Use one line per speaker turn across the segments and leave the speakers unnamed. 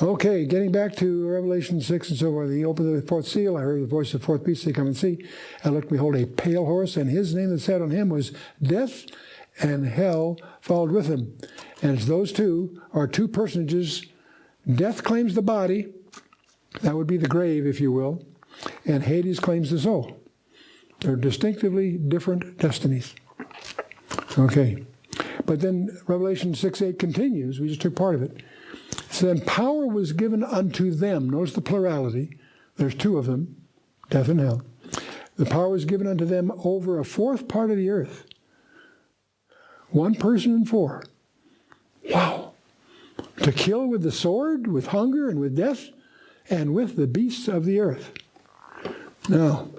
Okay, getting back to Revelation 6 and so forth. He opened the fourth seal. I heard the voice of the fourth beast say, "Come and see." I looked, behold, a pale horse, and his name that sat on him was Death, and hell followed with him. And it's those two are two personages. Death claims the body. That would be the grave, if you will. And Hades claims the soul. They're distinctively different destinies. Okay. But then Revelation 6:8 continues. We just took part of it. So then power was given unto them. Notice the plurality. There's two of them, death and hell. The power was given unto them over a fourth part of the earth. One person in four. Wow. To kill with the sword, with hunger, and with death, and with the beasts of the earth. Now,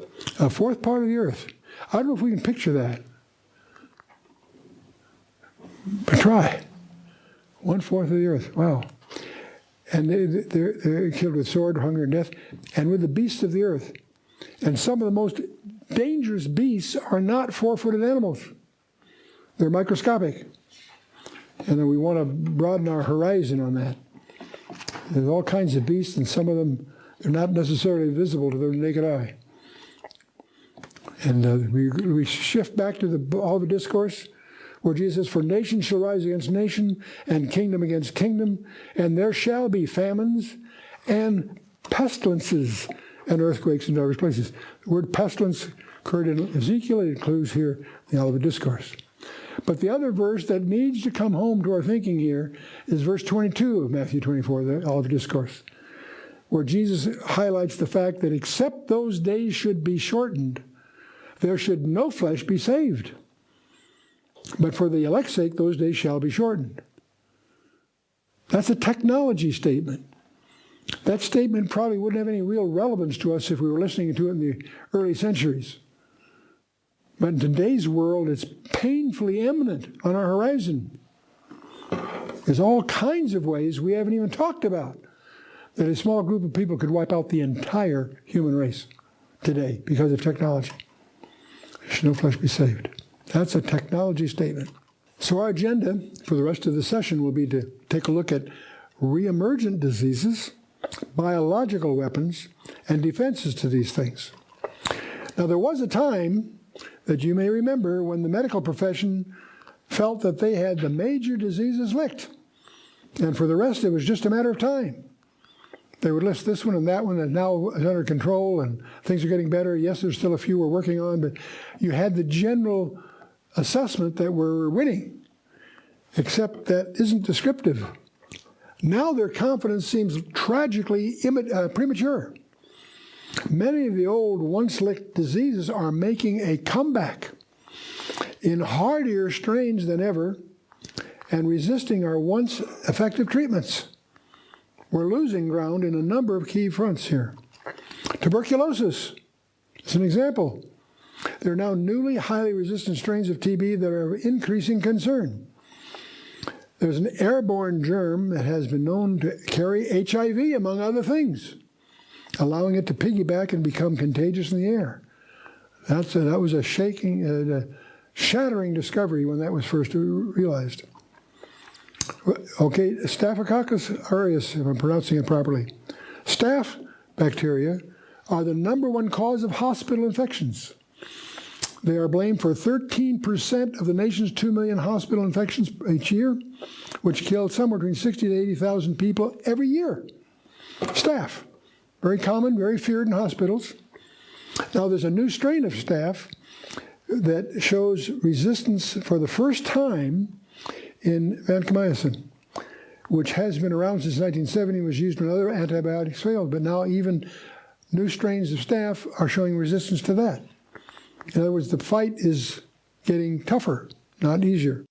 a fourth part of the earth. I don't know if we can picture that. But try. 1/4 of the earth. Wow. And they're killed with sword, hunger, and death, and with the beasts of the earth. And some of the most dangerous beasts are not four-footed animals. They're microscopic. And then we want to broaden our horizon on that. There's all kinds of beasts, and some of them are not necessarily visible to the naked eye. And we shift back to the Olivet Discourse, where Jesus says, "For nation shall rise against nation, and kingdom against kingdom, and there shall be famines, and pestilences, and earthquakes in diverse places." The word pestilence occurred in Ezekiel. It includes here the Olivet Discourse. But the other verse that needs to come home to our thinking here is verse 22 of Matthew 24, the Olivet Discourse, where Jesus highlights the fact that except those days should be shortened, there should no flesh be saved. But for the elect's sake, those days shall be shortened. That's a technology statement. That statement probably wouldn't have any real relevance to us if we were listening to it in the early centuries. But in today's world, it's painfully imminent on our horizon. There's all kinds of ways we haven't even talked about that a small group of people could wipe out the entire human race today because of technology. Should no flesh be saved. That's a technology statement. So our agenda for the rest of the session will be to take a look at re-emergent diseases, biological weapons, and defenses to these things. Now, there was a time that you may remember when the medical profession felt that they had the major diseases licked. And for the rest, it was just a matter of time. They would list this one and that one, and now is under control, and things are getting better. Yes, there's still a few we're working on, but you had the general assessment that we're winning, except that isn't descriptive. Now their confidence seems tragically premature. Many of the old once-licked diseases are making a comeback in hardier strains than ever and resisting our once effective treatments. We're losing ground in a number of key fronts here. Tuberculosis is an example. There are now newly highly resistant strains of TB that are of increasing concern. There's an airborne germ that has been known to carry HIV, among other things, allowing it to piggyback and become contagious in the air. That was a shattering discovery when that was first realized. Okay, Staphylococcus aureus, if I'm pronouncing it properly. Staph bacteria are the #1 cause of hospital infections. They are blamed for 13% of the nation's 2 million hospital infections each year, which killed somewhere between 60,000 to 80,000 people every year. Staph, very common, very feared in hospitals. Now there's a new strain of staph that shows resistance for the first time in vancomycin, which has been around since 1970, was used when other antibiotics failed, but now even new strains of staph are showing resistance to that. In other words, the fight is getting tougher, not easier.